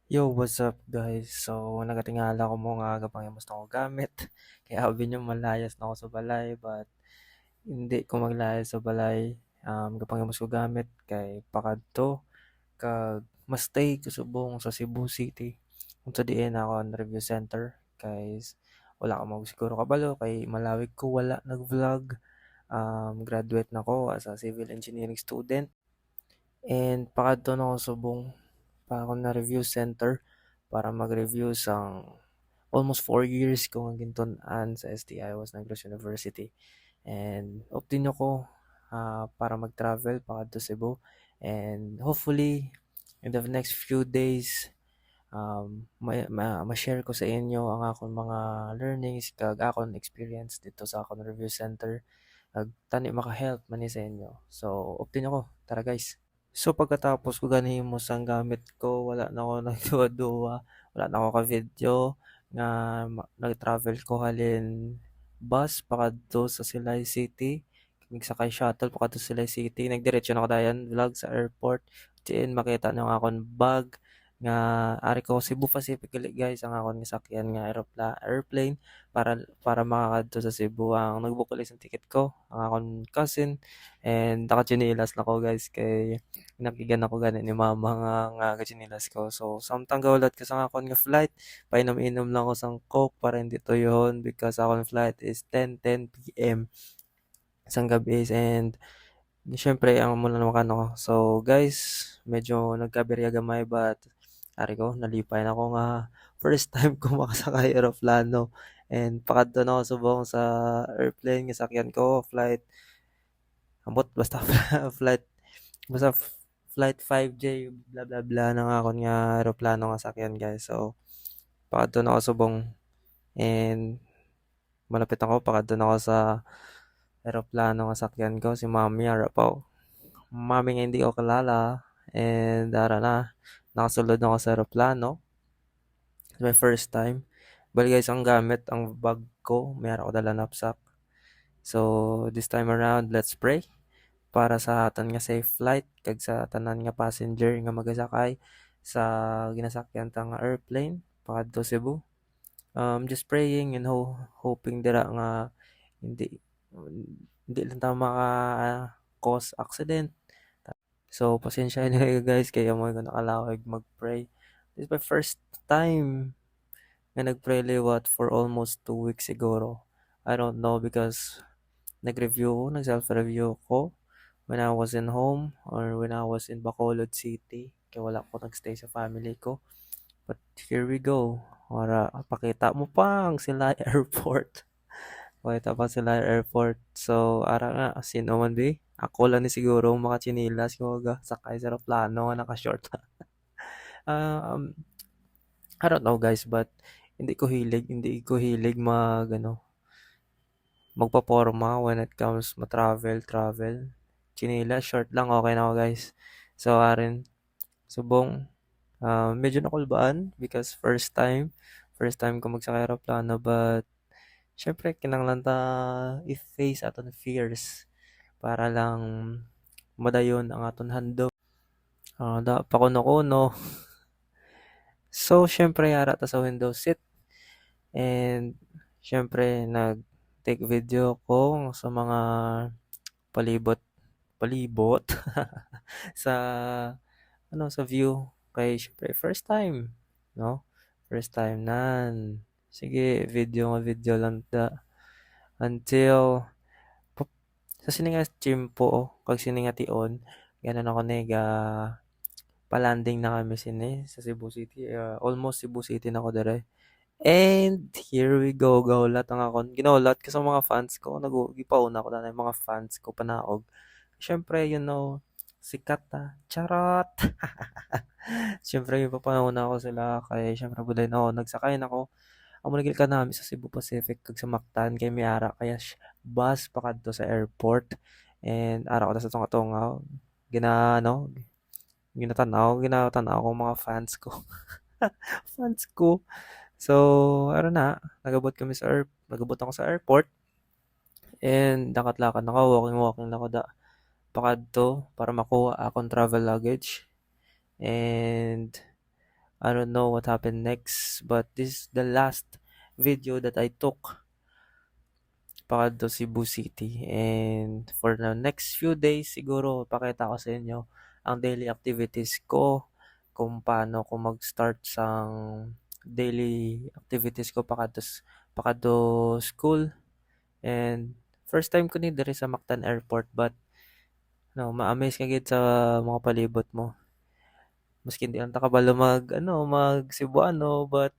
Yo, what's up guys? So, nagatingala ko mo nga gapang gusto ko gamit. Kaya abi nyo malayas na ako sa balay, but hindi ko maglayas sa balay. Gapang ko gamit kay pakadto kag mas stay ko subong sa Cebu City. Kung sa diin ako ang review center, guys. Wala ka mag siguro kabalo kay malawig ko wala nag-vlog. Graduate na ko as a civil engineering student and pakadto na ako subong pa ako na review center para mag-review sang almost 4 years ko nga gintunan sa STI was Negros University. And optin ako para mag-travel pa to Cebu. And hopefully, in the next few days, ma-share ko sa inyo ang akong mga learnings kag akong experience dito sa akong review center. Ag tani maka-help man ni sa inyo. So, optin ako. Tara guys. So pagkatapos ko ganhimos ang gamit ko, wala na ako nagduwa-duwa, wala na ako ka-video nga nag-travel ko halin bus pakadto sa Silay City. Nagsakay shuttle pakadto sa Silay City. Nagdiretso na ako dayon vlog sa airport. Diin makita niyo ang akong bag nga ari ko Cebu Pacific gali guys ang akong gisakyan nga airplane para makakadto sa Cebu. Ang nag-book ulit ng ticket ko, ang akong cousin and nakachinelas na ko guys kay nakigan ako gani ni mama nga gachinilas ko. So, samtang gawlat ko sa akon nga flight, painom-inom lang ko sang coke para hindi tuyon because akong flight is 10:10 PM isang gabi and siyempre ang muna naman ako. So, guys, medyo nagkabirya gamay but ari ko, nalipay na ako nga first time ko makasakay eroplano and pakadto na ako subong sa airplane nga sakyan ko, flight ambot basta flight Basta flight 5J bla bla bla na nga akon nga eroplano nga sakyan guys. So pakadto na ako subong and malapit ako pakadto na ako sa eroplano nga sakyan ko si Mami ara pa. Mami nga hindi ko kilala and ara na nakasulod na ako sa eroplano. It's my first time. Bali guys ang gamit ang bag ko, may ara ko dala knapsack. So this time around, let's pray para sa aton nga safe flight kag sa tanan nga passenger nga magasakay sa ginasakyan ta nga airplane pakadto Cebu. Just praying and hoping dira nga hindi hindi lang ta maka cause accident. So pasensya na kayo guys kaya mo ko nakalawig mag-pray. This is my first time nga nag-pray liwat for almost 2 weeks siguro. I don't know because nag-self-review ko when I was in home or when I was in Bacolod City. Kaya wala ko nagstay sa family ko. But here we go. Para pakita mo pa ang Silay Airport. Pakita pa sila airport. So, ara nga, sino man di? Ako lang ni siguro makachinilas ko sakay sa aeroplano nga naka-short. um, I don't know guys, but hindi ko hilig magpaporma when it comes travel. Chinilas, short lang, okay na ako guys. So, arin, subong, medyo nakulbaan because first time ko magsakay aeroplano, but syempre, kinanglan ta i-face aton fears para lang madayon ang aton handog. Da pa kuno-kuno. So, syempre, yara ta sa window seat and syempre, nag-take video ko sa mga palibot palibot sa sa view kay syempre first time, no? First time nan. Sige, video lang ta until sa sininga chimpo kag sininga tion ganan ako nega palanding na kami sini sa Cebu City. Almost Cebu City na ako dire. And here we go. Gawlat ang akon. Ginawlat ko sa mga fans ko. Gipauna ko na yung mga fans ko panaog. Siyempre, sikat ta. Charot! Siyempre, ipapauna ko sila. Kaya siyempre, buday na ako. Nagsakay na ako. Ang managil ka namin sa Cebu Pacific kag sa Mactan kay Miara. Kaya bus pa kadto sa airport. And ara ko na sa tunga-tunga. Gina, ano, ginatanaw ko mga fans ko. Fans ko. So, ano na, nagabot ako sa airport and lakad-lakad na ako, walking na ako pakadto para makuha akong travel luggage. And I don't know what happened next, but this is the last video that I took pakadto Cebu City. And for the next few days, siguro pakita ko sa inyo ang daily activities ko, kung paano ko mag-start sa daily activities ko pakadto school. And first time ko ni diri sa Mactan Airport, but no, ma-amaze ka gid sa mga palibot mo. Maski hindi lang ta kabalo mag Cebuano, but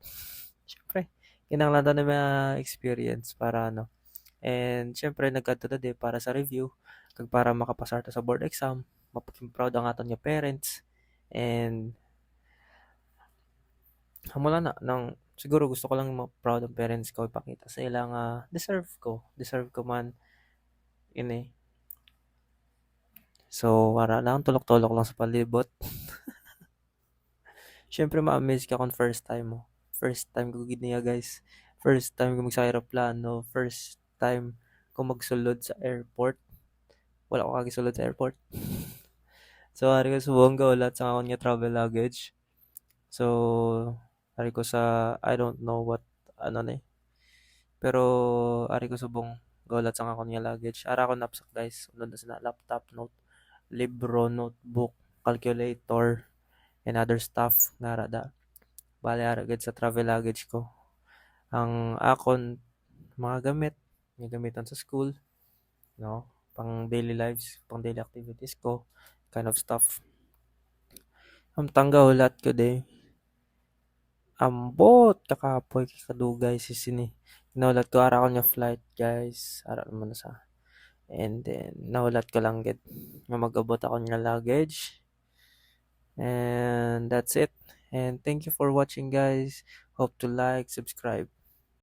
syempre kinahanglan ta na ma-experience para and syempre nagkadto ta di para sa review kag para makapasar ta sa board exam, mapaging proud ang aton nga parents. And hamula na ng siguro gusto ko lang ma-proud ang parents ko, ipakita sa ila nga deserve ko man ini. So wala lang tulok-tulok lang sa palibot. Syempre ma-amaze ka kung first time mo. First time ko gid niya, guys. First time ko magsakay aeroplano, first time ko magsulod sa airport. Wala ko kagisulod sa airport. So ari ko subong ulat sa akon nga travel luggage. So ari ko sa I don't know what ano ni. Pero ari ko subong gaulat sa akon nga luggage. Ara ko napsak, guys. Unod na sina laptop, libro, notebook, calculator, and other stuff nga rada. Bale ara gid sa travel luggage ko. Ang akon mga gamit, nga gamiton sa school, no? Pang daily lives, pang daily activities ko, kind of stuff. Ang tangga ulat ko de. Ambot kakapoy kadugay sini. Naulat ko ara ko nya flight, guys. Ara naman na sa. And then naulat ko lang gid nga mag-abot ako nya luggage. And that's it. And thank you for watching, guys. Hope to like, subscribe.